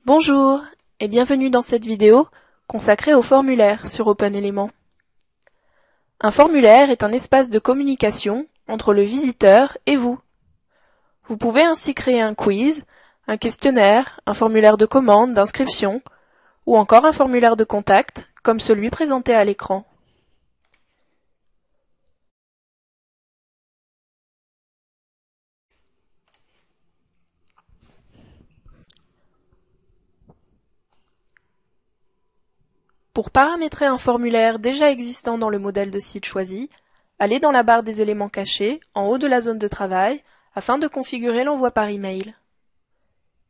Bonjour et bienvenue dans cette vidéo consacrée au formulaire sur OpenElément. Un formulaire est un espace de communication entre le visiteur et vous. Vous pouvez ainsi créer un quiz, un questionnaire, un formulaire de commande, d'inscription ou encore un formulaire de contact comme celui présenté à l'écran. Pour paramétrer un formulaire déjà existant dans le modèle de site choisi, allez dans la barre des éléments cachés en haut de la zone de travail afin de configurer l'envoi par email.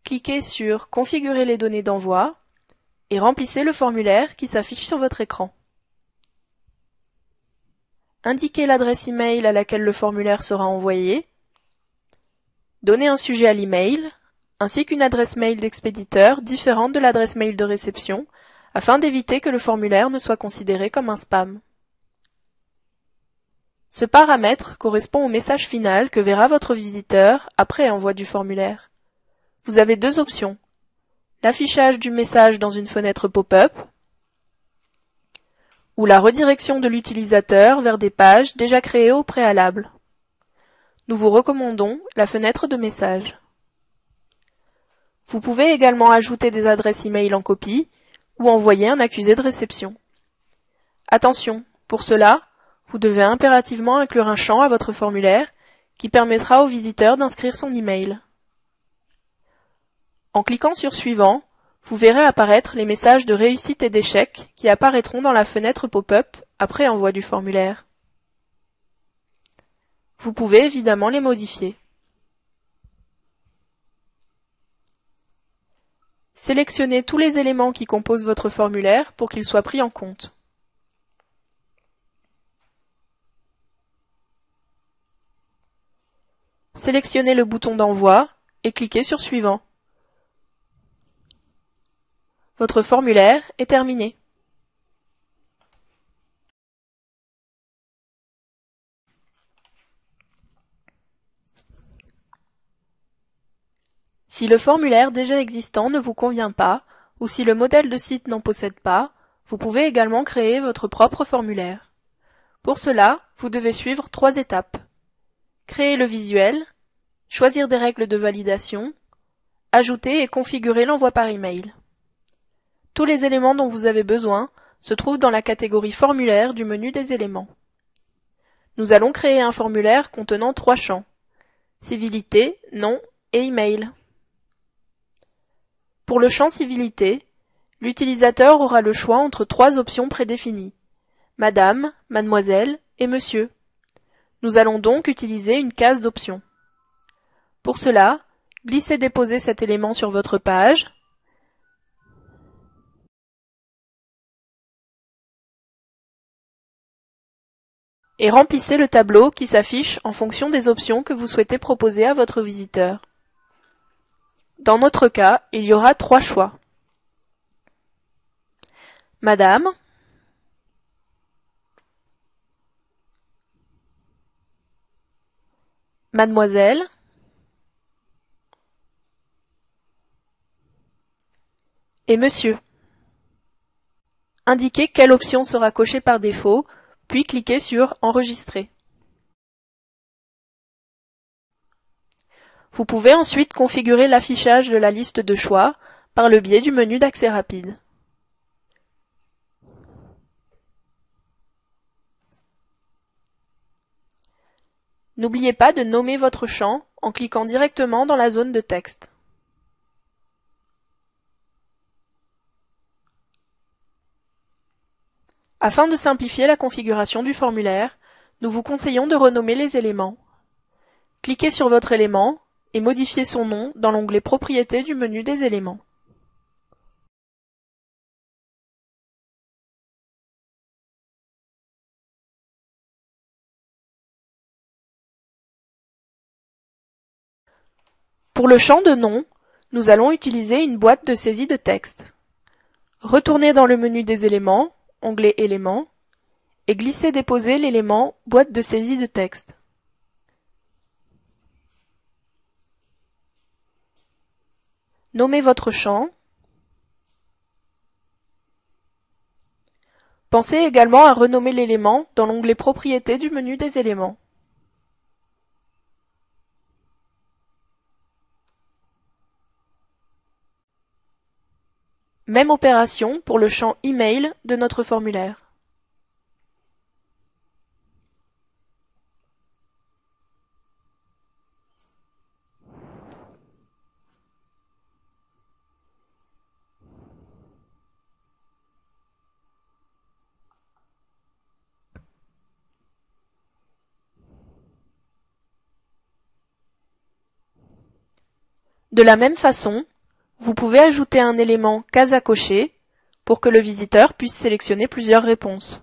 Cliquez sur « Configurer les données d'envoi » et remplissez le formulaire qui s'affiche sur votre écran. Indiquez l'adresse email à laquelle le formulaire sera envoyé. Donnez un sujet à l'email, ainsi qu'une adresse mail d'expéditeur différente de l'adresse mail de réception, afin d'éviter que le formulaire ne soit considéré comme un spam. Ce paramètre correspond au message final que verra votre visiteur après envoi du formulaire. Vous avez deux options: l'affichage du message dans une fenêtre pop-up ou la redirection de l'utilisateur vers des pages déjà créées au préalable. Nous vous recommandons la fenêtre de message. Vous pouvez également ajouter des adresses email en copie ou envoyer un accusé de réception. Attention, pour cela, vous devez impérativement inclure un champ à votre formulaire qui permettra au visiteur d'inscrire son email. En cliquant sur Suivant, vous verrez apparaître les messages de réussite et d'échec qui apparaîtront dans la fenêtre pop-up après envoi du formulaire. Vous pouvez évidemment les modifier. Sélectionnez tous les éléments qui composent votre formulaire pour qu'ils soient pris en compte. Sélectionnez le bouton d'envoi et cliquez sur Suivant. Votre formulaire est terminé. Si le formulaire déjà existant ne vous convient pas, ou si le modèle de site n'en possède pas, vous pouvez également créer votre propre formulaire. Pour cela, vous devez suivre 3 étapes. Créer le visuel, choisir des règles de validation, ajouter et configurer l'envoi par email. Tous les éléments dont vous avez besoin se trouvent dans la catégorie Formulaire du menu des éléments. Nous allons créer un formulaire contenant 3 champs: civilité, nom et email. Pour le champ civilité, l'utilisateur aura le choix entre 3 options prédéfinies: Madame, Mademoiselle et Monsieur. Nous allons donc utiliser une case d'options. Pour cela, glissez-déposez cet élément sur votre page et remplissez le tableau qui s'affiche en fonction des options que vous souhaitez proposer à votre visiteur. Dans notre cas, il y aura 3 choix. Madame, Mademoiselle et Monsieur. Indiquez quelle option sera cochée par défaut, puis cliquez sur Enregistrer. Vous pouvez ensuite configurer l'affichage de la liste de choix par le biais du menu d'accès rapide. N'oubliez pas de nommer votre champ en cliquant directement dans la zone de texte. Afin de simplifier la configuration du formulaire, nous vous conseillons de renommer les éléments. Cliquez sur votre élément et modifiez son nom dans l'onglet Propriétés du menu des éléments. Pour le champ de nom, nous allons utiliser une boîte de saisie de texte. Retournez dans le menu des éléments, onglet Éléments, et glissez-déposez l'élément Boîte de saisie de texte. Nommez votre champ Pensez également à renommer l'élément dans l'onglet Propriétés du menu des éléments. Même opération pour le champ Email de notre formulaire. De la même façon, vous pouvez ajouter un élément case à cocher pour que le visiteur puisse sélectionner plusieurs réponses.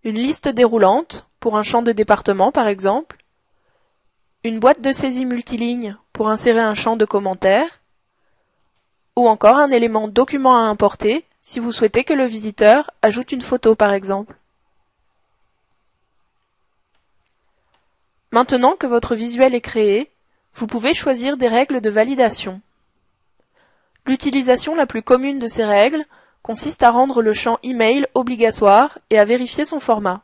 Une liste déroulante pour un champ de département par exemple, une boîte de saisie multiligne pour insérer un champ de commentaires, ou encore un élément document à importer si vous souhaitez que le visiteur ajoute une photo par exemple. Maintenant que votre visuel est créé, vous pouvez choisir des règles de validation. L'utilisation la plus commune de ces règles consiste à rendre le champ Email obligatoire et à vérifier son format.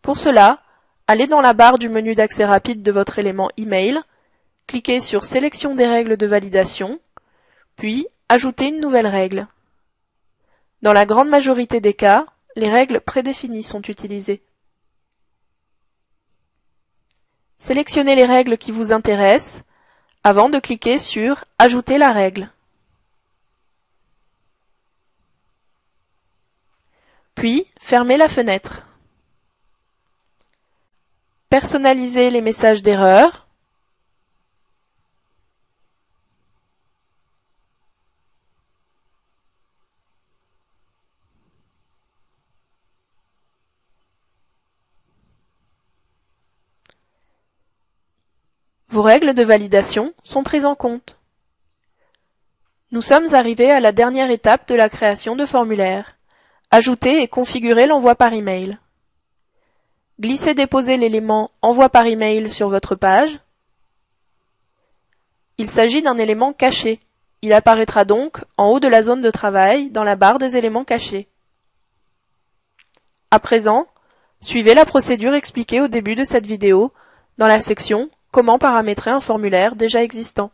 Pour cela, allez dans la barre du menu d'accès rapide de votre élément Email, cliquez sur Sélection des règles de validation, puis Ajouter une nouvelle règle. Dans la grande majorité des cas, les règles prédéfinies sont utilisées. Sélectionnez les règles qui vous intéressent avant de cliquer sur « Ajouter la règle ». Puis, fermez la fenêtre. Personnalisez les messages d'erreur. Vos règles de validation sont prises en compte. Nous sommes arrivés à la dernière étape de la création de formulaire. Ajouter et configurer l'envoi par email. Glissez-déposez l'élément « Envoi par email » sur votre page. Il s'agit d'un élément caché. Il apparaîtra donc en haut de la zone de travail dans la barre des éléments cachés. À présent, suivez la procédure expliquée au début de cette vidéo dans la section « Comment paramétrer un formulaire déjà existant ».